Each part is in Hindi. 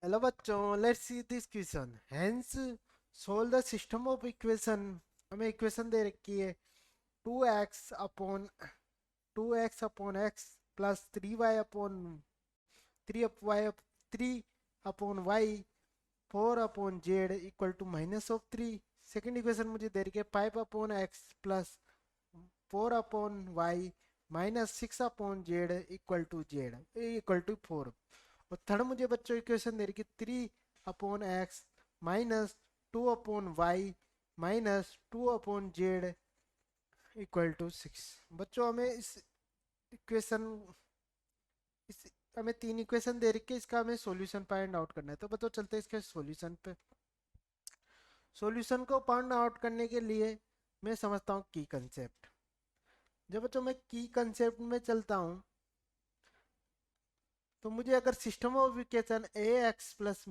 Hello बच्चों, let's see this question. Hence, solve the system of equation. हमें इक्वेशन दे रखी है 2x upon x plus 3y upon 4 equal to -3। Second equation मुझे दे रखी है 5 upon x plus 4 upon y -6 upon z equal to 4। और थर्ड मुझे बच्चों इक्वेशन दे रही कि 3 upon x -2 upon y -2 upon z equal to 6। बच्चों इस हमें तीन इक्वेशन दे रखी है, इसका हमें सॉल्यूशन फाइंड आउट करना है। तो बच्चों चलते हैं इसके सॉल्यूशन पे। सॉल्यूशन को फाइंड आउट करने के लिए मैं समझता हूँ की कंसेप्ट। जब बच्चों मैं की कंसेप्ट में चलता हूँ तो मुझे अगर system of equation a x plus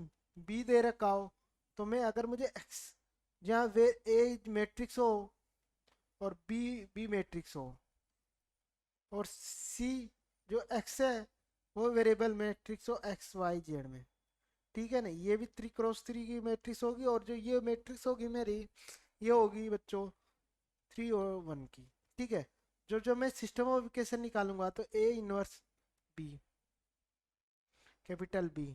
b दे रखा हो, तो मैं अगर मुझे एक्स जहाँ वे ए मैट्रिक्स हो और बी बी मैट्रिक्स हो और सी जो एक्स है वो वेरिएबल मैट्रिक्स हो एक्स वाई जेड में, ठीक है ना। ये भी 3 क्रॉस 3 की मैट्रिक्स होगी और जो ये मैट्रिक्स होगी मेरी ये होगी बच्चों 3 और 1 की, ठीक है। जो जो मैं सिस्टम ऑफ इक्वेशन निकालूंगा तो A inverse B, capital B,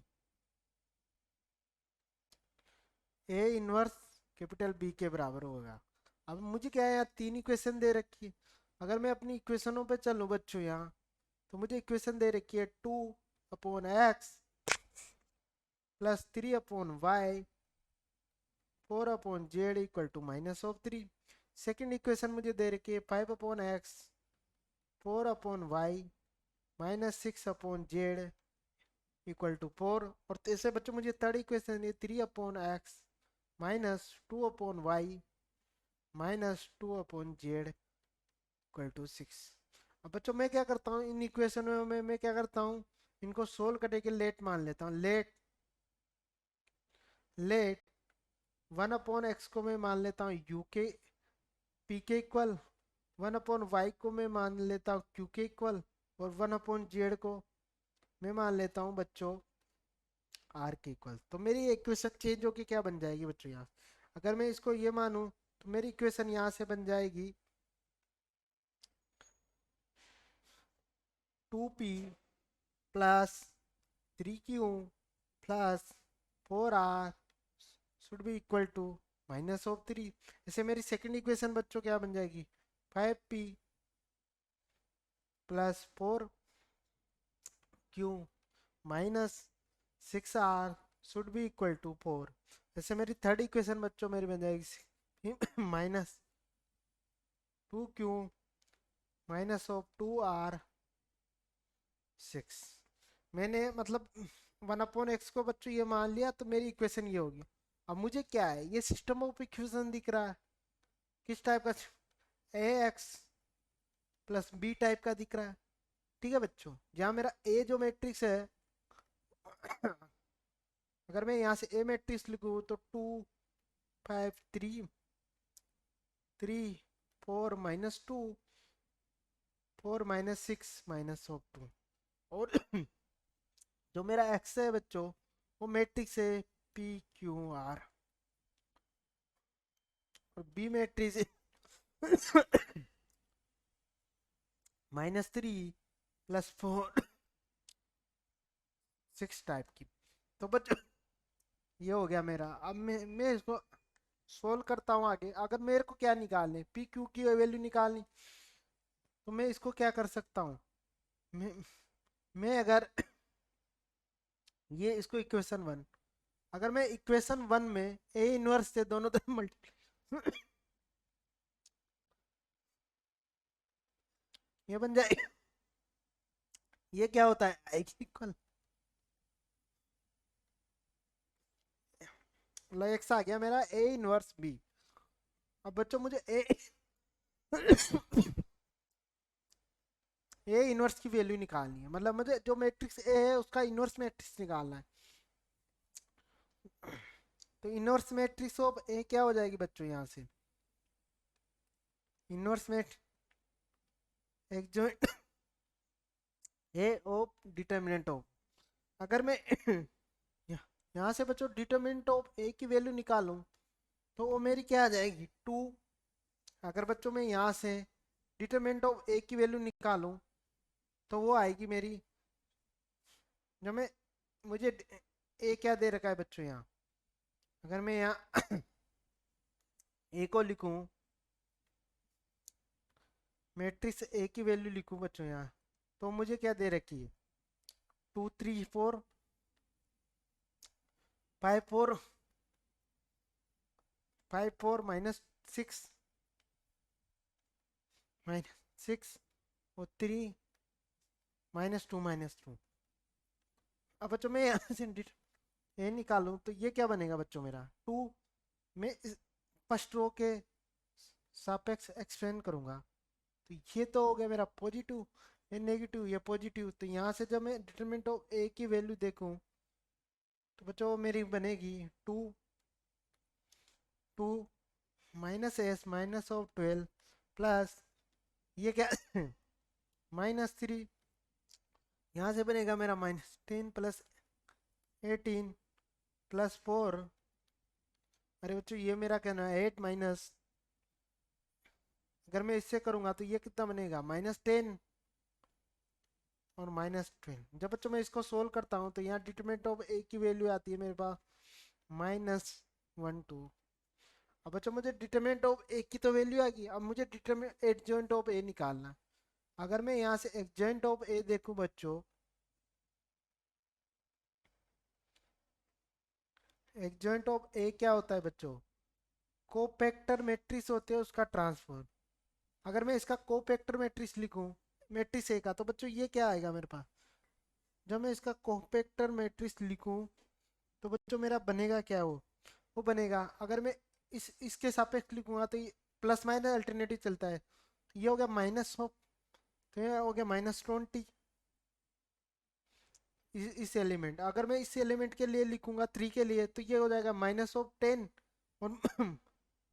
A inverse capital B के बराबर होगा। अब मुझे क्या है, यहाँ तीन इक्वेशन दे रखी है। अगर मैं अपनी इक्वेशनों पे चलूँ बच्चों यहाँ, तो मुझे इक्वेशन दे रखी है 2 upon x plus 3 upon y 4 upon z equal to -3। Second equation मुझे दे रखी है 5 upon x 4 upon y -6 upon z equal to 4। और ऐसे बच्चों मुझे थर्ड इक्वेशन है 3 upon x -2 upon y -2 upon z equal to 6। अब बच्चों मैं क्या करता हूँ, इन इक्वेशनों में मैं क्या करता हूँ, इनको सोल्व करने के लेट मान लेता हूँ। लेट लेट 1 अपॉन x को मैं मान लेता हूँ यू के पी के इक्वल, 1 अपॉन y को मैं मान लेता हूँ क्यू के इक्वल, और 1 अपॉन z को मैं मान लेता हूँ बच्चों आर के इक्वल। तो मेरी इक्वेशन चेंज होके क्या बन जाएगी बच्चों यहाँ, अगर मैं इसको ये मानूँ तो मेरी इक्वेशन यहाँ से बन जाएगी 2p plus 3q plus 4r should be equal to -3। ऐसे मेरी सेकंड इक्वेशन बच्चों क्या बन जाएगी 5p plus 4q -6r should be equal to 4। ऐसे मेरी थर्ड इक्वेशन बच्चों मेरी बन जाएगी -2q -2r 6। मैंने मतलब 1 अपॉन x को बच्चों ये मान लिया, तो मेरी इक्वेशन ये होगी। अब मुझे क्या है, ये सिस्टम ऑफ इक्वेशन दिख रहा है किस टाइप का, ए एक्स प्लस बी टाइप का दिख रहा है, ठीक है बच्चों। जहाँ मेरा ए जो मैट्रिक्स है अगर मैं यहाँ से ए मैट्रिक्स लिखूँ तो 2 5 3 3 4 -2 4 -6 -2। और जो मेरा एक्स है बच्चों वो मैट्रिक्स है पी क्यू आर, और बी मैट्रिक्स है -3 +4 6 टाइप की। तो बच्चों ये हो गया मेरा। अब मैं इसको सोल्व करता हूँ आगे। अगर मेरे को क्या निकालनी, पी क्यू की वैल्यू निकालनी, तो मैं इसको क्या कर सकता हूँ, मैं मैं अगर ये इसको इक्वेशन 1, अगर मैं इक्वेशन 1 में ए इनवर्स से दोनों तरफ मल्टी ये बन जाए, ये क्या होता है आई की इक्वल, मतलब एक्स आ गया मेरा ए इनवर्स बी। अब बच्चों मुझे ए ए इनवर्स की वैल्यू निकालनी है, मतलब मुझे जो मैट्रिक्स ए है उसका इनवर्स मैट्रिक्स निकालना है। तो इनवर्स मैट्रिक्स ऑफ ए क्या हो जाएगी बच्चों, यहाँ से इनवर्स मैट्रिक्स एक जो ए ऑफ डिटर्मिनेंट ऑफ, अगर मैं यहाँ से बच्चों डिटरमिनेंट ऑफ ए की वैल्यू निकालूं तो वो मेरी क्या आ जाएगी 2। अगर बच्चों मैं यहाँ से डिटरमिनेंट ऑफ ए की वैल्यू निकालूं तो वो आएगी मेरी, जब मैं मुझे ए क्या दे रखा है बच्चों यहाँ, अगर मैं यहाँ ए को लिखूं, मैट्रिक्स ए की वैल्यू लिखूं बच्चों यहाँ, तो मुझे क्या दे रखी है 2 3 4 5 4 5 4 -6 -6 और 3 -2 अब बच्चों मैं यहाँ से ए निकालूं तो ये क्या बनेगा बच्चों मेरा 2, मैं फर्स्ट रो के सापेक्ष एक्सपेंड करूंगा तो ये तो हो गया मेरा पॉजिटिव, ये नेगेटिव ये पॉजिटिव, तो यहाँ से जब मैं डिटरमिनेंट ऑफ ए की वैल्यू देखूं तो बच्चों मेरी बनेगी 2 2 -s -12 प्लस ये क्या -3, यहाँ से बनेगा मेरा -10 प्लस 18 प्लस 4, अरे बच्चों ये मेरा कहना है 8 माइनस, अगर मैं इससे करूंगा तो ये कितना बनेगा -10 और -12। जब बच्चों मैं इसको सोल्व करता हूँ तो यहाँ डिटरमिनेंट ऑफ ए की वैल्यू आती है मेरे पास -1 2। अब बच्चों मुझे डिटरमिनेंट ऑफ ए की तो वैल्यू आ गई, अब मुझे डिटरमिनेंट एडजॉइंट ऑफ ए निकालना। अगर मैं यहाँ से एडजॉइंट ऑफ ए देखूं बच्चों, एडजॉइंट ऑफ ए क्या होता है बच्चों, कोफैक्टर मैट्रिक्स होते हैं उसका ट्रांसफर। अगर मैं इसका कोफैक्टर मैट्रिक्स लिखूं मैट्रिक्स ए का तो बच्चों ये क्या आएगा मेरे पास, जब मैं इसका कोफैक्टर मैट्रिक्स लिखूं तो बच्चों मेरा बनेगा क्या, वो बनेगा, अगर मैं इसके सापेक्ष लिखूंगा तो ये प्लस माइनस अल्टरनेटिव चलता है, तो ये हो गया माइनस ऑफ, तो ये हो गया -20 इस एलिमेंट। अगर मैं इस एलिमेंट के लिए लिखूंगा 3 के लिए तो ये हो जाएगा -10 और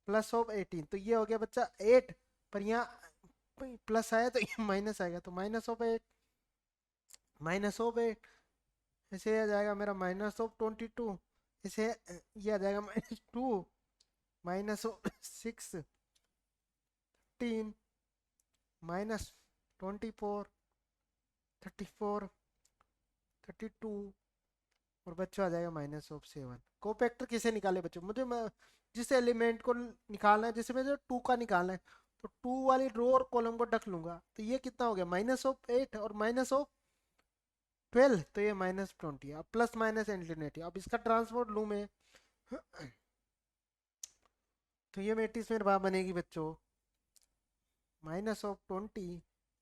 +18, तो ये हो गया बच्चा 8, पर यहाँ प्लस आया तो ये माइनस आएगा, तो -8 ऐसे आ जाएगा मेरा -22, इसे ये आ जाएगा -2 -16 -24 34 32 और बच्चों आ जाएगा -7। कोफैक्टर किसे निकाले बच्चों, मुझे जिस एलिमेंट को निकालना है, जैसे मुझे 2 का निकालना है तो 2 वाली रो और कॉलम को ढक लूंगा, तो ये कितना हो गया -8 और -12, तो ये -20, अब प्लस माइनस इंफिनिटी, अब इसका ट्रांसपोर्ट लूँ मैं तो ये मैट्रिक्स मेरे पास बनेगी बच्चों -20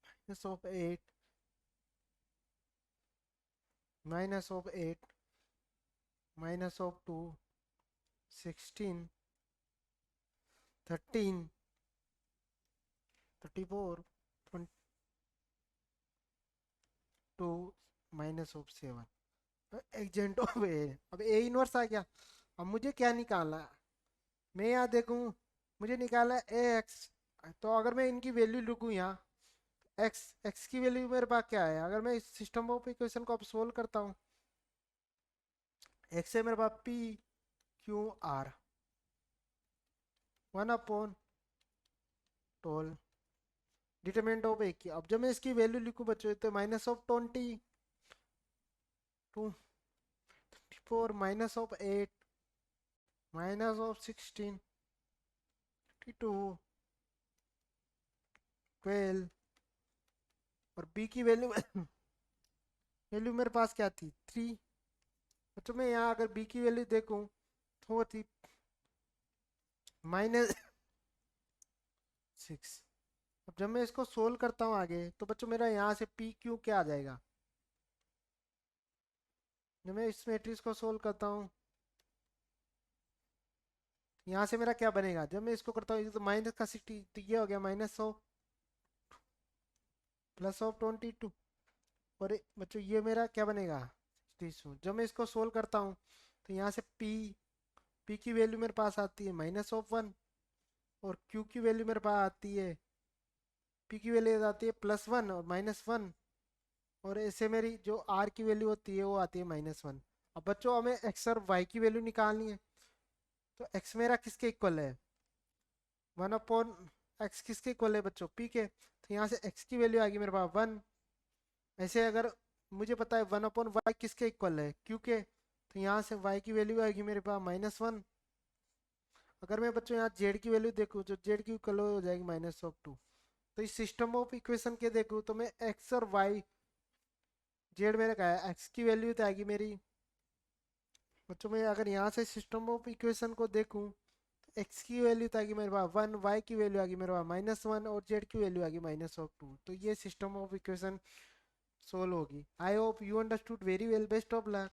-8 -8 -2 16 13 34 22 -7 एजेंट ऑफ ए। अब ए इनवर्स आ गया, अब मुझे क्या निकालना है, मैं यहाँ देखूँ मुझे निकालना है ए एक्स, तो अगर मैं इनकी वैल्यू लिखूँ यहाँ एक्स की वैल्यू मेरे पास क्या है, अगर मैं इस सिस्टम ऑफ इक्वेशन को अब सोल्व करता हूँ, एक्स है मेरे पास PQR 1/12 डिटरमिनेंट ऑफ ए की। अब जब मैं इसकी वैल्यू लिखूँ बच्चों तो -20 2 4 -8 -16 32 12 और बी की वैल्यू वैल्यू मेरे पास क्या थी 3। बच्चों मैं यहाँ अगर बी की वैल्यू देखूँ तो वो थी -6। अब जब मैं इसको सोल्व करता हूँ आगे तो बच्चों मेरा यहाँ से PQ क्या आ जाएगा, जब मैं इस मैट्रिक्स को सोल्व करता हूँ यहाँ से मेरा क्या बनेगा, जब मैं इसको करता हूँ तो -60, तो ये हो गया -100 +22 और बच्चों ये मेरा क्या बनेगा 60। जब मैं इसको सोल्व करता हूँ तो यहाँ से P की वैल्यू मेरे पास आती है -1 और Q की वैल्यू मेरे पास आती है, P की वैल्यू आती है +1 और -1, और ऐसे मेरी जो R की वैल्यू होती है वो आती है -1। अब बच्चों हमें एक्स और वाई की वैल्यू निकालनी है। तो एक्स मेरा किसके इक्वल है, 1/x किसके इक्वल है बच्चों, पी के। तो यहाँ से एक्स की वैल्यू आएगी मेरे पास 1। ऐसे अगर मुझे पता है 1/y किसके इक्वल है, क्यू के, तो यहाँ से y की वैल्यू आएगी मेरे पास -1। अगर मैं बच्चों यहाँ z की वैल्यू देखूँ तो z की इक्वल हो जाएगी -2। तो इस सिस्टम ऑफ इक्वेशन के देखूँ तो मैं x और y, z मेरे का है, x की वैल्यू तो आएगी मेरी बच्चों। मैं अगर यहाँ से सिस्टम ऑफ इक्वेशन को देखूँ तो x की वैल्यू तो आएगी मेरे पास 1, y की वैल्यू आएगी मेरे पास -1 और z की वैल्यू आएगी -2। तो ये सिस्टम ऑफ इक्वेशन सोल्व होगी। I hope you understood very well. Best of luck.